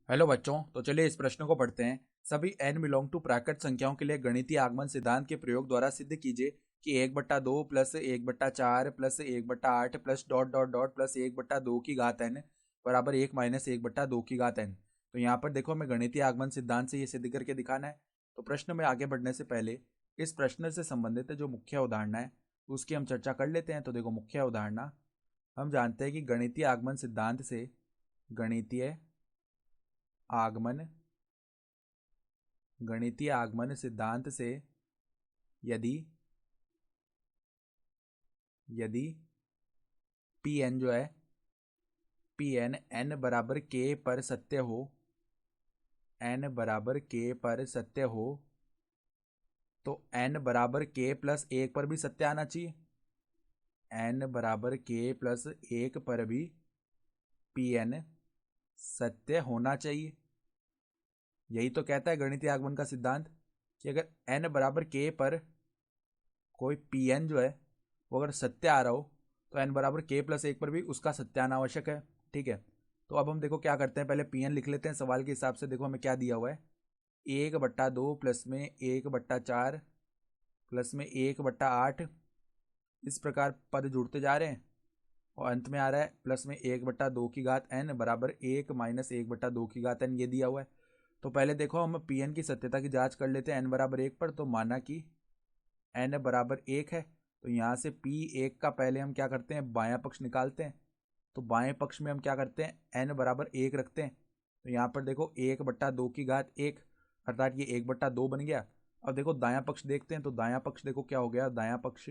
Hello बच्चों, तो चलिए इस प्रश्न को पढ़ते हैं। सभी n बिलोंग टू प्राकृत संख्याओं के लिए गणितीय आगमन सिद्धांत के प्रयोग द्वारा सिद्ध कीजिए कि 1/2 plus 1/4 plus 1/8 plus dot dot dot plus 1/2 की घात n बराबर 1 माइनस 1/2 की घात n। तो यहाँ पर देखो, हमें गणितीय आगमन सिद्धांत से ये सिद्ध करके दिखाना है। तो प्रश्न में आगे बढ़ने से पहले इस प्रश्न से संबंधित जो मुख्य अवधारणा है उसकी हम चर्चा कर लेते हैं। तो देखो, मुख्य अवधारणा हम जानते हैं कि गणितीय आगमन गणितीय आगमन सिद्धांत से यदि यदि पी एन जो है पी एन एन बराबर के पर सत्य हो एन बराबर के पर सत्य हो तो एन बराबर के प्लस एक पर भी सत्य आना चाहिए। एन बराबर के प्लस एक पर भी पी एन सत्य होना चाहिए। यही तो कहता है गणितीय आगमन का सिद्धांत कि अगर एन बराबर के पर कोई पी एन जो है वो अगर सत्य आ रहा हो तो एन बराबर के प्लस एक पर भी उसका सत्य आना आवश्यक है। ठीक है, तो अब हम देखो क्या करते हैं, पहले पी एन लिख लेते हैं सवाल के हिसाब से। देखो हमें क्या दिया हुआ है, 1/2 प्लस में 1/4 प्लस में 1/8, इस प्रकार पद जुड़ते जा रहे हैं और अंत में आ रहा है प्लस में 1/2 की घात एन बराबर 1 माइनस 1/2 की घात एन, ये दिया हुआ है। तो पहले देखो हम पी एन की सत्यता की जांच कर लेते हैं एन बराबर एक पर। तो माना कि एन बराबर एक है, तो यहाँ से पी एक का पहले हम क्या करते हैं, बायां पक्ष निकालते हैं। तो बाएं पक्ष में हम क्या करते हैं, एन बराबर एक रखते हैं। तो यहाँ पर देखो 1/2 की घात एक, अर्थात ये 1/2 बन गया। अब देखो दायां पक्ष देखते हैं, तो दायां पक्ष देखो क्या हो गया, दायां पक्ष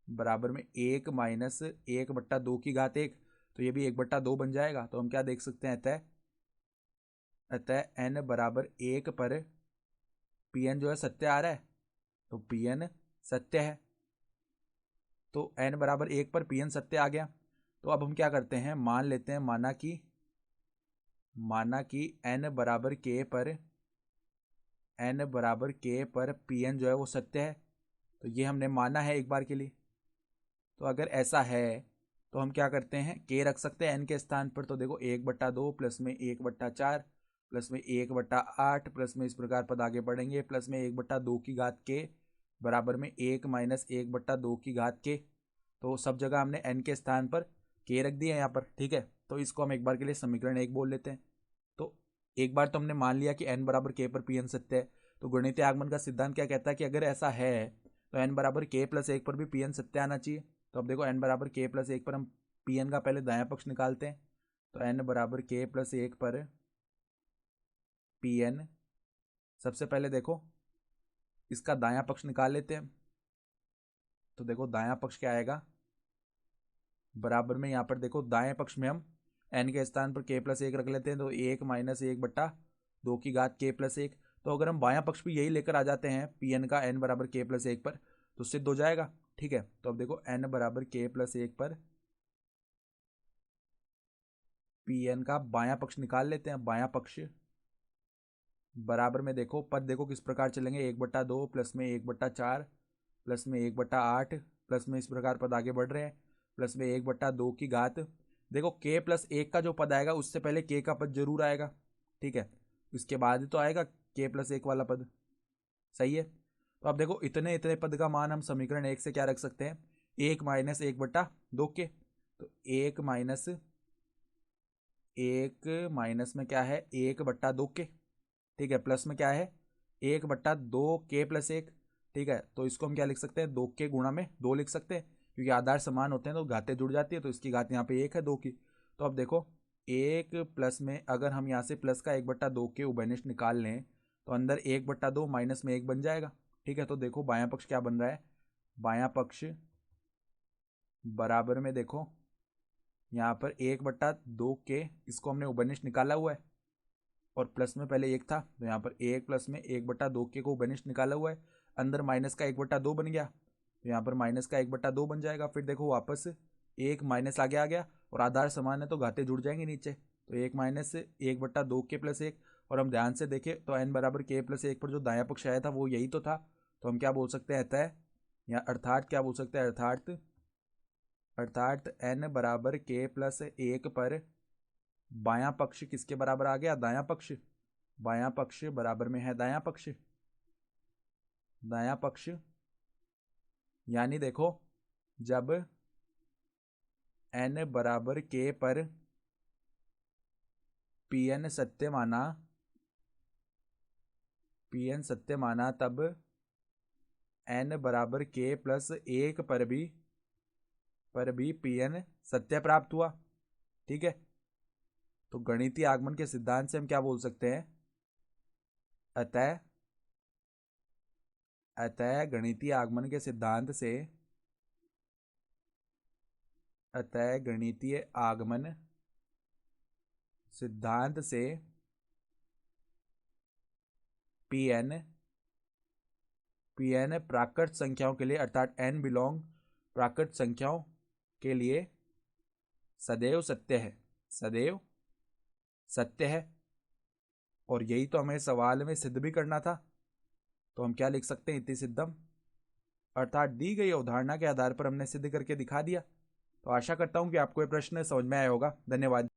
बराबर में 1 माइनस 1/2 की घात एक, तो ये भी 1/2 बन जाएगा। तो हम क्या देख सकते हैं, अतः अतः एन बराबर एक पर पी एन जो है सत्य आ रहा है, तो पी एन सत्य है। तो n बराबर एक पर पी एन सत्य आ गया। तो अब हम क्या करते हैं, मान लेते हैं, माना कि n बराबर के पर पी एन जो है वो सत्य है। तो ये हमने माना है एक बार के लिए। तो अगर ऐसा है तो हम क्या करते हैं, के रख सकते हैं n के स्थान पर। तो देखो 1/2 प्लस में 1/4 प्लस में 1/8 प्लस में इस प्रकार पद आगे बढ़ेंगे, प्लस में 1/2 की घात के बराबर में 1 माइनस 1/2 की घात के। तो सब जगह हमने n के स्थान पर के रख दिया यहाँ पर। ठीक है, तो इसको हम एक बार के लिए समीकरण एक बोल लेते हैं। तो एक बार तो हमने मान लिया कि n बराबर के पर पी एन सत्य है। तो गणितीय आगमन का सिद्धांत क्या कहता है कि अगर ऐसा है तो n बराबर के प्लस एक पर भी पी एन सत्य आना चाहिए। तो अब देखो n बराबर के प्लस एक पर हम पी एन का पहले दायां पक्ष निकालते हैं। तो n बराबर के प्लस एक पर पी एन, सबसे पहले देखो इसका दायां पक्ष निकाल लेते हैं। तो देखो दायां पक्ष क्या आएगा, बराबर में यहाँ पर देखो दाएं पक्ष में हम n के स्थान पर k प्लस एक रख लेते हैं। तो 1 माइनस 1/2 की घात k प्लस एक। तो अगर हम बायां पक्ष भी यही लेकर आ जाते हैं पी एन का n बराबर k प्लस एक पर, तो सिद्ध हो जाएगा। ठीक है, तो अब देखो n बराबर k प्लस एक पर पी एन का बायां पक्ष निकाल लेते हैं। बायां पक्ष बराबर में देखो पद देखो किस प्रकार चलेंगे, 1/2 प्लस में 1/4 प्लस में 1/8 प्लस में इस प्रकार पद आगे बढ़ रहे हैं, प्लस में 1/2 की घात। देखो के प्लस एक का जो पद आएगा उससे पहले के का पद जरूर आएगा। ठीक है, इसके बाद तो आएगा के प्लस एक वाला पद। सही है, तो अब देखो इतने इतने पद का मान हम समीकरण एक से क्या रख सकते हैं, 1 माइनस 1/2 के। तो एक माइनस में क्या है, 1/2 के। ठीक है, प्लस में क्या है, 1/2 के प्लस एक। ठीक है, तो इसको हम क्या लिख सकते हैं, 2 के गुणा में 2 लिख सकते हैं, क्योंकि आधार समान होते हैं तो घातें जुड़ जाती है। तो इसकी घात यहाँ पे एक है 2 की। तो अब देखो एक प्लस में अगर हम यहाँ से प्लस का 1/2 के उभयनिष्ठ निकाल लें तो अंदर 1/2 माइनस में 1 बन जाएगा। ठीक है, तो देखो बायां पक्ष क्या बन रहा है, बायां पक्ष बराबर में देखो यहाँ पर 1/2 के, इसको हमने उभयनिष्ठ निकाला हुआ है और प्लस में पहले एक था, तो यहाँ पर एक प्लस में 1/2 के को उभयनिष्ठ निकाला हुआ है, अंदर माइनस का 1/2 बन गया, तो यहाँ पर माइनस का 1/2 बन जाएगा। फिर देखो वापस एक माइनस आगे आ गया और आधार समान है तो घाते जुड़ जाएंगे नीचे। तो एक माइनस 1/2 के प्लस एक, और हम ध्यान से देखें तो n बराबर के प्लस एक पर जो दायां पक्ष आया था वो यही तो था। तो हम क्या बोल सकते हैं, अतः या अर्थात क्या बोल सकते हैं, अर्थात n बराबर के प्लस एक पर बायां पक्ष किसके बराबर आ गया? दायां पक्ष। बायां पक्ष बराबर में है दायां पक्ष। दायां पक्ष यानी देखो, जब n बराबर k पर Pn सत्य माना तब n बराबर k प्लस 1 पर भी Pn सत्य प्राप्त हुआ। ठीक है, तो गणितीय आगमन के सिद्धांत से हम क्या बोल सकते हैं? अतः गणितीय आगमन के सिद्धांत से Pn प्राकृत संख्याओं के लिए, अर्थात n बिलोंग प्राकृत संख्याओं के लिए सदैव सत्य है। और यही तो हमें सवाल में सिद्ध भी करना था। तो हम क्या लिख सकते हैं? इति सिद्धम, अर्थात दी गई अवधारणा के आधार पर हमने सिद्ध करके दिखा दिया। तो आशा करता हूं कि आपको ये प्रश्न समझ में आया होगा। धन्यवाद।